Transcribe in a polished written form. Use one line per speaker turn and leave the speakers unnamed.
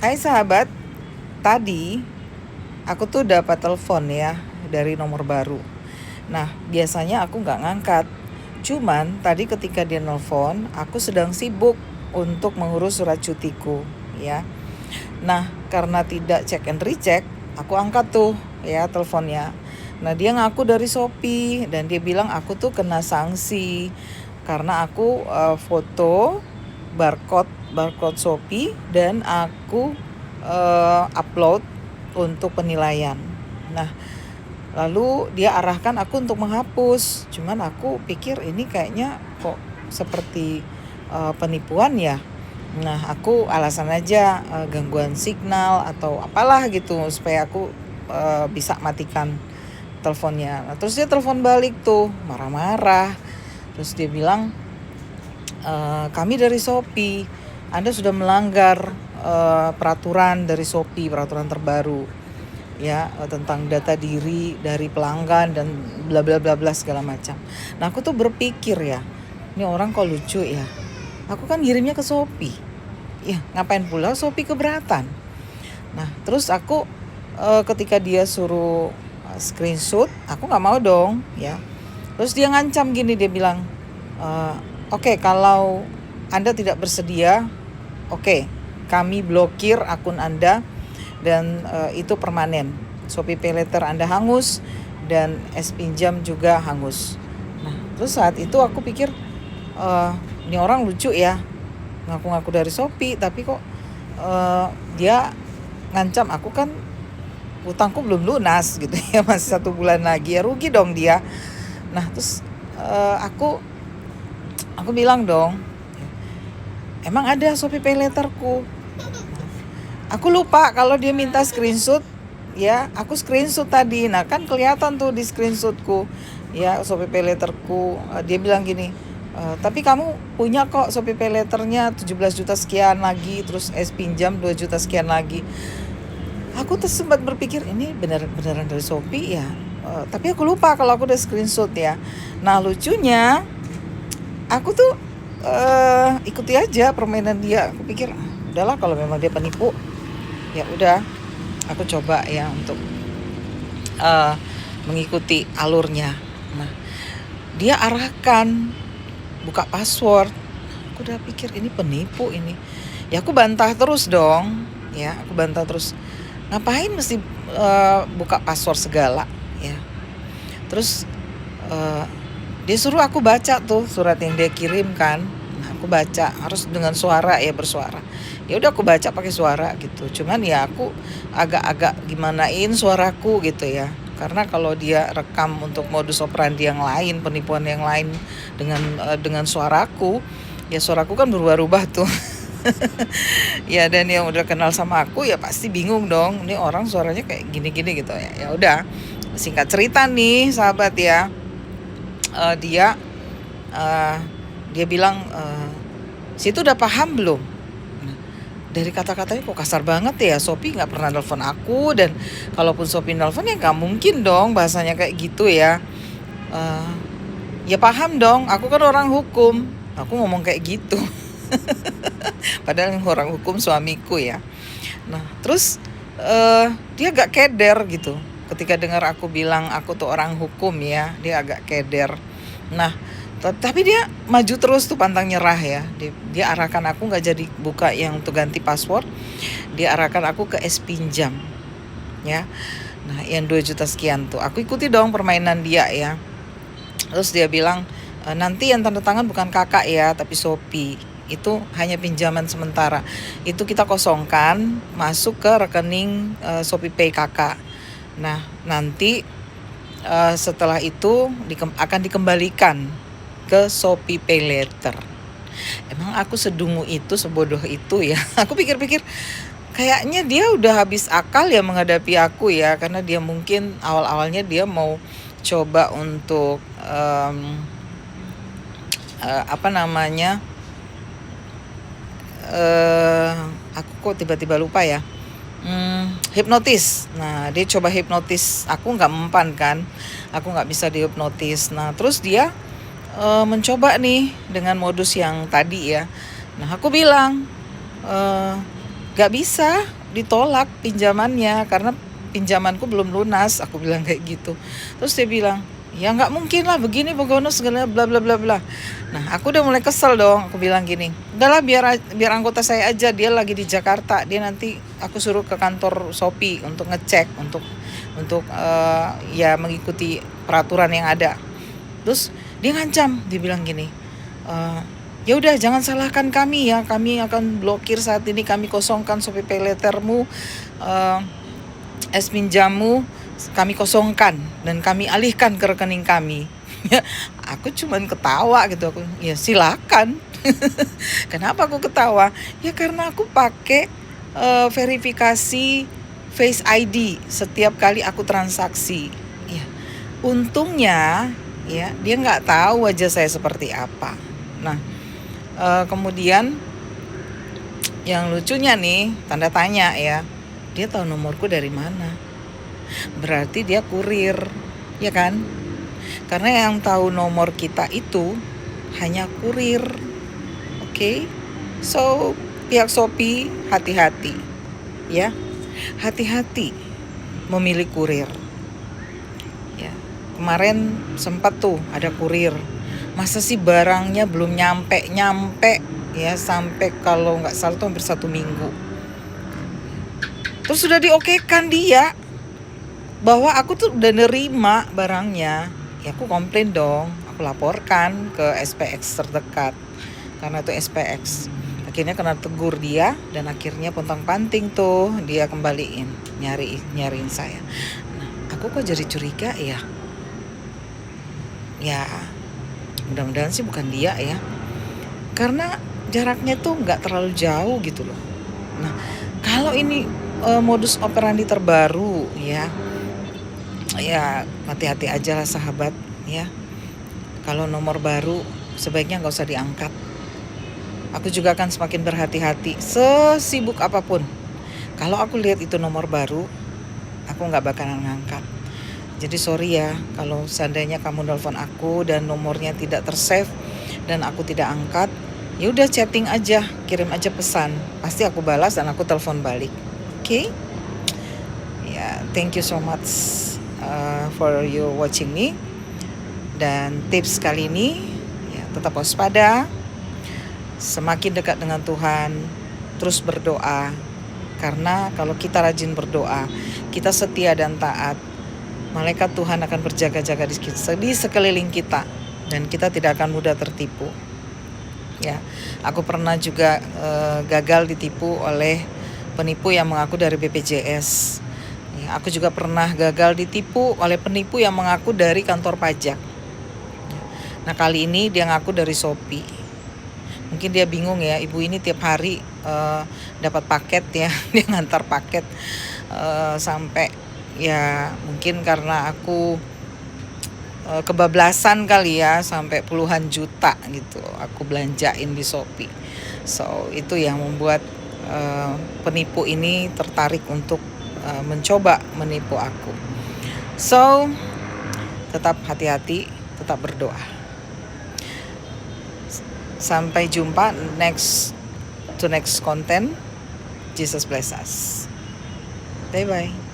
Hai sahabat, tadi aku tuh dapat telepon ya dari nomor baru. Nah, biasanya aku nggak ngangkat. Cuman tadi ketika dia nelpon, aku sedang sibuk untuk mengurus surat cutiku ya. Nah, karena tidak check and recheck, aku angkat tuh ya teleponnya. Nah, dia ngaku dari Shopee dan dia bilang aku tuh kena sanksi karena aku foto barcode barcode Shopee dan aku upload untuk penilaian. Nah, lalu dia arahkan aku untuk menghapus. Cuman aku pikir ini kayaknya kok seperti penipuan ya. Nah, aku alasan aja gangguan signal atau apalah gitu supaya aku bisa matikan teleponnya. Nah, terus dia telepon balik tuh marah-marah. Terus dia bilang kami dari Shopee, Anda sudah melanggar peraturan dari Shopee, peraturan terbaru ya tentang data diri dari pelanggan dan bla bla bla bla segala macam. Nah, aku tuh berpikir ya, ini orang kok lucu ya. Aku kan ngirimnya ke Shopee. Ya, ngapain pula Shopee keberatan. Nah, terus aku ketika dia suruh screenshot, aku nggak mau dong ya. Terus dia ngancam gini, dia bilang, oke, kalau Anda tidak bersedia, oke, kami blokir akun Anda dan itu permanen. Shopee Pay Later Anda hangus dan pinjam juga hangus. Nah, terus saat itu aku pikir ini orang lucu ya, ngaku-ngaku dari Shopee tapi kok dia ngancam aku, kan utangku belum lunas gitu ya, masih 1 bulan lagi ya, rugi dong dia. Nah, terus aku bilang dong, emang ada Shopee Pay Later-ku. Aku lupa kalau dia minta screenshot ya, aku screenshot tadi. Nah, kan kelihatan tuh di screenshotku ya Shopee Pay Later-ku. Dia bilang gini, tapi kamu punya kok Shopee Pay Later-nya 17 juta sekian lagi, terus pinjam 2 juta sekian lagi. Aku tuh sempat berpikir ini beneran dari Shopee ya. Tapi aku lupa kalau aku udah screenshot ya. Nah, lucunya aku tuh ikuti aja permainan dia. Aku pikir udahlah, kalau memang dia penipu ya udah, aku coba ya untuk mengikuti alurnya. Nah, dia arahkan buka password. Aku udah pikir ini penipu ini. Ya aku bantah terus dong. Ya, aku bantah terus. Ngapain mesti buka password segala ya. Terus dia suruh aku baca tuh surat yang dia kirimkan. Nah, aku baca harus dengan suara ya, bersuara. Ya udah, aku baca pakai suara gitu. Cuman ya aku agak-agak gimanain suaraku gitu ya. Karena kalau dia rekam untuk modus operandi yang lain, penipuan yang lain dengan suaraku, ya suaraku kan berubah-ubah tuh. Ya, dan yang udah kenal sama aku ya pasti bingung dong, ini orang suaranya kayak gini-gini gitu ya. Ya udah, singkat cerita nih sahabat ya, dia bilang, situ udah paham belum? Dari kata-katanya kok kasar banget ya, Shopee nggak pernah nelfon aku, dan kalaupun Shopee nelfon ya nggak mungkin dong bahasanya kayak gitu ya. Ya paham dong, aku kan orang hukum, aku ngomong kayak gitu. Padahal yang orang hukum suamiku ya. Nah, terus dia agak keder gitu. Ketika dengar aku bilang aku tuh orang hukum ya, dia agak keder. Nah, tapi dia maju terus tuh, pantang nyerah ya. Dia arahkan aku nggak jadi buka yang untuk ganti password. Dia arahkan aku ke pinjam ya. Nah, yang 2 juta sekian tuh aku ikuti dong permainan dia ya. Terus dia bilang, nanti yang tanda tangan bukan kakak ya, tapi Shopee. Itu hanya pinjaman sementara. Itu kita kosongkan, masuk ke rekening Shopee Pay kakak. Nah, nanti setelah itu akan dikembalikan ke Shopee Pay Later. Emang aku sedungu itu, sebodoh itu ya. Aku pikir-pikir kayaknya dia udah habis akal ya menghadapi aku ya, karena dia mungkin awal-awalnya dia mau coba untuk apa namanya, aku kok tiba-tiba lupa ya, hipnotis. Nah, dia coba hipnotis aku, nggak mempan kan, aku nggak bisa dihipnotis. Nah, terus dia mencoba nih dengan modus yang tadi ya. Nah, aku bilang, gak bisa ditolak pinjamannya karena pinjamanku belum lunas, aku bilang kayak gitu. Terus dia bilang, ya nggak mungkin lah begini begono segala bla bla bla bla. Nah aku udah mulai kesel dong, aku bilang gini, udahlah biar anggota saya aja, dia lagi di Jakarta, dia nanti aku suruh ke kantor Shopee untuk ngecek, ya mengikuti peraturan yang ada. Terus dia ngancam, dia bilang gini, ya udah jangan salahkan kami ya, kami akan blokir saat ini, kami kosongkan Shopee Paylettermu, es pinjamu kami kosongkan dan kami alihkan ke rekening kami. Aku cuman ketawa gitu, aku ya silakan. Kenapa aku ketawa? Ya karena aku pakai verifikasi Face ID setiap kali aku transaksi. Ya, untungnya ya dia nggak tahu wajah saya seperti apa. Nah, kemudian yang lucunya nih, tanda tanya ya, dia tahu nomorku dari mana? Berarti dia kurir, ya kan? Karena yang tahu nomor kita itu hanya kurir. Oke? So, pihak Shopee hati-hati ya. Hati-hati memilih kurir. Ya. Kemarin sempat tuh ada kurir. Masa sih barangnya belum nyampe ya, sampai kalau nggak salah tuh hampir 1 minggu. Terus sudah diokekan dia bahwa aku tuh udah nerima barangnya. Ya aku komplain dong, aku laporkan ke SPX terdekat karena itu SPX. Akhirnya kena tegur dia dan akhirnya pontang-panting tuh dia kembaliin, nyariin saya. Nah, aku kok jadi curiga ya. Ya, mudah-mudahan sih bukan dia ya. Karena jaraknya tuh nggak terlalu jauh gitu loh. Nah, kalau ini modus operandi terbaru ya hati-hati aja lah sahabat ya. Kalau nomor baru sebaiknya nggak usah diangkat. Aku juga akan semakin berhati-hati sesibuk apapun. Kalau aku lihat itu nomor baru, aku nggak bakalan ngangkat. Jadi sorry ya kalau seandainya kamu nelpon aku dan nomornya tidak tersave dan aku tidak angkat, ya udah chatting aja, kirim aja pesan, pasti aku balas dan aku telepon balik. Oke? Ya, thank you so much for you watching me. Dan tips kali ini ya, tetap waspada, semakin dekat dengan Tuhan, terus berdoa. Karena kalau kita rajin berdoa, kita setia dan taat, malaikat Tuhan akan berjaga-jaga di sekeliling kita dan kita tidak akan mudah tertipu. Ya, aku pernah juga gagal ditipu oleh penipu yang mengaku dari BPJS. Ya, aku juga pernah gagal ditipu oleh penipu yang mengaku dari kantor pajak. Nah, kali ini dia ngaku dari Shopee. Mungkin dia bingung ya, ibu ini tiap hari dapat paket ya, dia ngantar paket sampai ya mungkin karena aku kebablasan kali ya, sampai puluhan juta gitu aku belanjain di Shopee. So itu yang membuat penipu ini tertarik untuk mencoba menipu aku. So tetap hati-hati, tetap berdoa. Sampai jumpa next content. Jesus bless us. Bye bye.